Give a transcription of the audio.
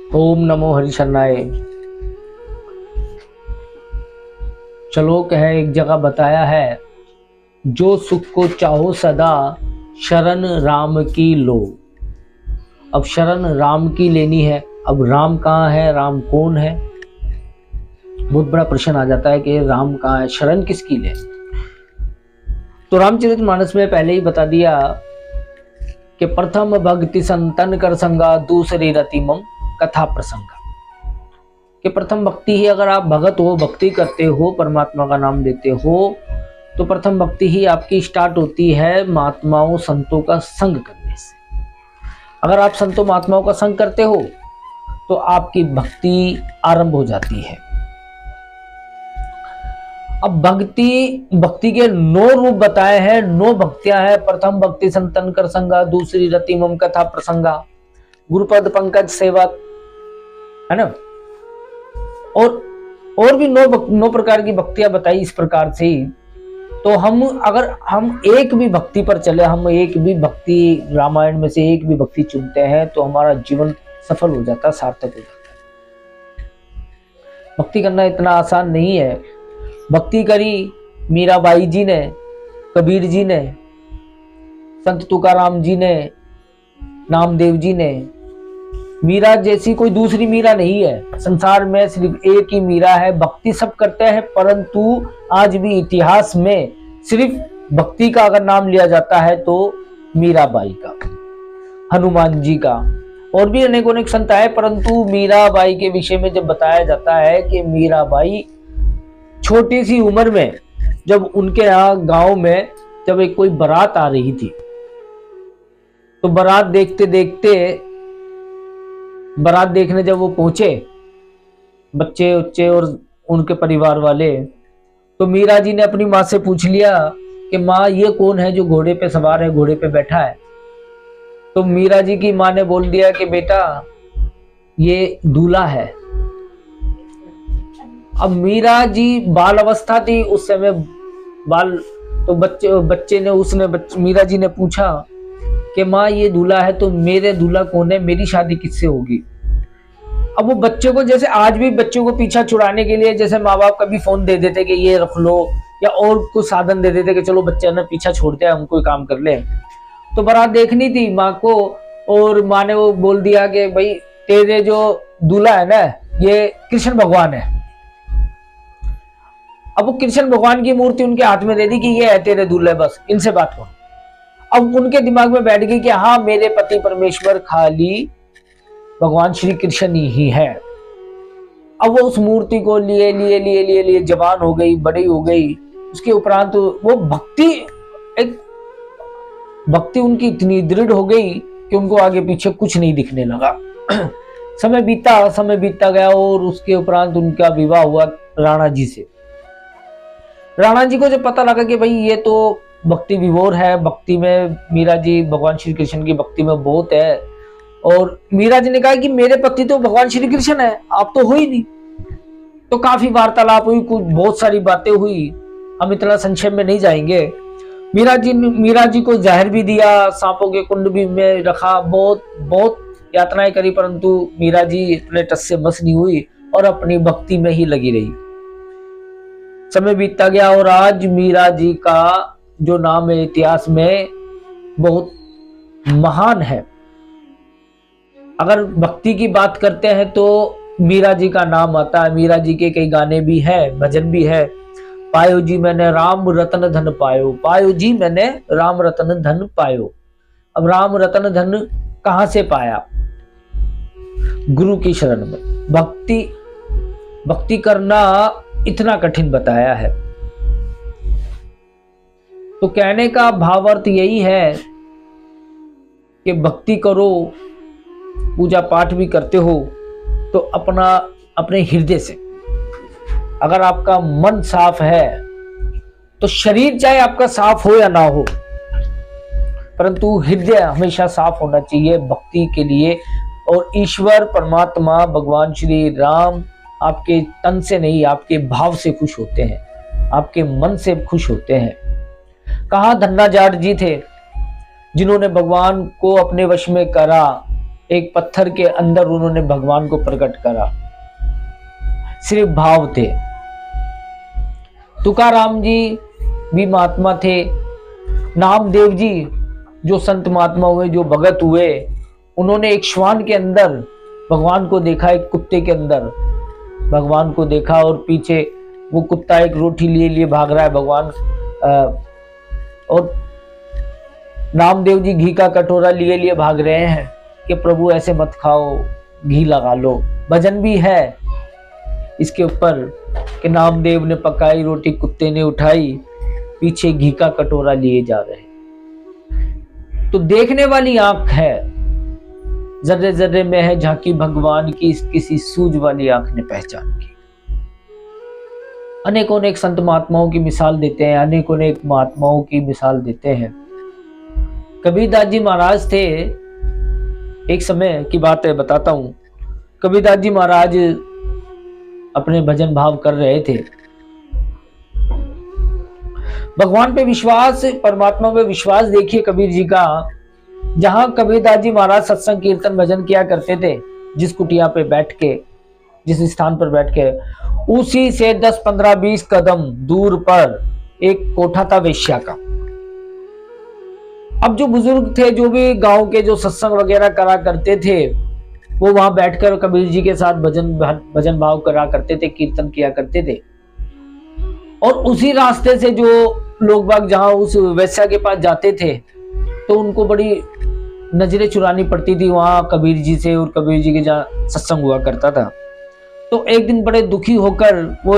ओम नमो हरिशरणाय। श्लोक है, एक जगह बताया है, जो सुख को चाहो सदा शरण राम की लो। अब शरण राम की लेनी है। अब राम कहाँ है, राम कौन है? बहुत बड़ा प्रश्न आ जाता है कि राम कहाँ है, शरण किसकी ले। तो रामचरितमानस में पहले ही बता दिया कि प्रथम भक्ति संतन कर संगा, दूसरी रतिमम कथा प्रसंगा। कि प्रथम भक्ति ही, अगर आप भगत हो, भक्ति करते हो, परमात्मा का नाम लेते हो, तो प्रथम भक्ति ही आपकी स्टार्ट होती है महात्माओं संतों का संग करने से। अगर आप संतों महात्माओं का संग करते हो तो आपकी भक्ति आरंभ हो जाती है। अब भक्ति के 9 रूप बताए हैं, 9 भक्तियां हैं। प्रथम भक्ति संतन कर संगा, दूसरी रतिमम कथा प्रसंगा, गुरुपद पंकज सेवा, है ना। और भी 9 प्रकार की भक्तियां बताई इस प्रकार से। तो अगर हम एक भी भक्ति पर चले, हम एक भी भक्ति रामायण में से एक भी भक्ति चुनते हैं तो हमारा जीवन सफल हो जाता है, सार्थक हो जाता है। भक्ति करना इतना आसान नहीं है। भक्ति करी मीराबाई जी ने, कबीर जी ने, संत तुकाराम जी ने, नामदेव जी ने। मीरा जैसी कोई दूसरी मीरा नहीं है संसार में, सिर्फ एक ही मीरा है। भक्ति सब करते हैं, परंतु आज भी इतिहास में सिर्फ भक्ति का अगर नाम लिया जाता है तो मीराबाई का, हनुमान जी का, और भी अनेक संत आए, परंतु मीराबाई के विषय में जब बताया जाता है कि मीराबाई छोटी सी उम्र में, जब उनके यहाँ गांव में जब एक कोई बारात आ रही थी, तो बारात देखने जब वो पहुंचे, बच्चे उच्चे और उनके परिवार वाले, तो मीरा जी ने अपनी माँ से पूछ लिया कि माँ ये कौन है जो घोड़े पे सवार है, घोड़े पे बैठा है। तो मीरा जी की माँ ने बोल दिया कि बेटा ये दूल्हा है। अब मीरा जी बाल अवस्था थी उस समय, तो बच्चे ने मीरा जी ने पूछा कि माँ ये दूल्हा है तो मेरे दूल्हा कौन है, मेरी शादी किससे होगी। अब वो बच्चे को, जैसे आज भी बच्चों को पीछा छुड़ाने के लिए जैसे माँ बाप कभी फोन दे देते कि ये रख लो, या और कुछ साधन दे देते कि चलो बच्चे ना पीछा छोड़ते हैं, हम कोई काम कर ले। तो बारात देखनी थी माँ को, और माँ ने वो बोल दिया कि भाई तेरे जो दूल्हा है ना ये कृष्ण भगवान है। अब वो कृष्ण भगवान की मूर्ति उनके हाथ में दे दी कि ये है तेरे दूल्हे, बस इनसे बात करो। अब उनके दिमाग में बैठ गई कि हाँ मेरे पति परमेश्वर खाली भगवान श्री कृष्ण ही है। अब वो उस मूर्ति को लिए जवान हो गई, बड़ी हो गई। उसके उपरांत वो भक्ति उनकी इतनी दृढ़ हो गई कि उनको आगे पीछे कुछ नहीं दिखने लगा। समय बीतता गया और उसके उपरांत उनका विवाह हुआ राणा जी से। राणा जी को जब पता लगा कि भाई ये तो भक्ति विभोर है, भक्ति में मीरा जी भगवान श्री कृष्ण की भक्ति में बहुत है, और मीरा जी ने कहा कि मेरे पति तो भगवान श्री कृष्ण है, आप तो हो ही नहीं। तो काफी वार्तालाप हुई, कुछ बहुत सारी बातें हुई, हम इतना संक्षेप में नहीं जाएंगे। मीरा जी को जहर भी दिया, सांपों के कुंड भी में रखा, बहुत यातनाएं करी, परंतु मीरा जी इतने टस से बस नहीं हुई और अपनी भक्ति में ही लगी रही। समय बीतता गया और आज मीरा जी का जो नाम है इतिहास में बहुत महान है। अगर भक्ति की बात करते हैं तो मीरा जी का नाम आता है। मीरा जी के कई गाने भी हैं, भजन भी है। पायो जी मैंने राम रतन धन पायो, पायो जी मैंने राम रतन धन पायो। अब राम रतन धन कहां से पाया? गुरु की शरण में। भक्ति करना इतना कठिन बताया है। तो कहने का भावार्थ यही है कि भक्ति करो, पूजा पाठ भी करते हो तो अपने हृदय से। अगर आपका मन साफ है तो शरीर चाहे आपका साफ हो या ना हो, परंतु हृदय हमेशा साफ होना चाहिए भक्ति के लिए। और ईश्वर परमात्मा भगवान श्री राम आपके तन से नहीं, आपके भाव से खुश होते हैं, आपके मन से खुश होते हैं। कहाँ धन्ना जाट जी थे जिन्होंने भगवान को अपने वश में करा, एक पत्थर के अंदर उन्होंने भगवान को प्रकट करा, सिर्फ भाव थे। तुकाराम जी भी महात्मा थे, नामदेव जी जो संत महात्मा हुए, जो भगत हुए, उन्होंने एक श्वान के अंदर भगवान को देखा, एक कुत्ते के अंदर भगवान को देखा, और पीछे वो कुत्ता एक रोटी लिए लिए भाग रहा है भगवान, और नामदेव जी घी का कटोरा लिए लिए भाग रहे हैं कि प्रभु ऐसे मत खाओ, घी लगा लो। भजन भी है इसके ऊपर कि नामदेव ने पकाई रोटी कुत्ते ने उठाई, पीछे घी का कटोरा लिए जा रहे हैं। तो देखने वाली आंख है, जर्रे जर्रे में है झांकी भगवान की, किसी सूझ वाली आंख ने पहचान की। अनेकों अनेक संत महात्माओं की मिसाल देते हैं, अनेकों अनेक महात्माओं की मिसाल देते हैं। कबीरदास जी महाराज थे, एक समय की बात है बताता हूं। कबीरदास जी महाराज अपने भजन भाव कर रहे थे, भगवान पे विश्वास, परमात्मा पे विश्वास देखिए कबीर जी का। जहां कबीरदास जी महाराज सत्संग कीर्तन भजन किया करते थे, जिस कुटिया पे बैठ के, जिस स्थान पर बैठ के, उसी से 10, 15, 20 कदम दूर पर एक कोठा था वेश्या का। अब जो बुजुर्ग थे, जो भी गांव के जो सत्संग वगैरह करा करते थे, वो वहां बैठकर कबीर जी के साथ भजन भाव करा करते थे, कीर्तन किया करते थे। और उसी रास्ते से जो लोग बाग जहां उस वेश्या के पास जाते थे, तो उनको बड़ी नजरें चुरानी पड़ती थी वहां कबीर जी से, और कबीर जी के जहाँ सत्संग हुआ करता था। तो एक दिन बड़े दुखी होकर वो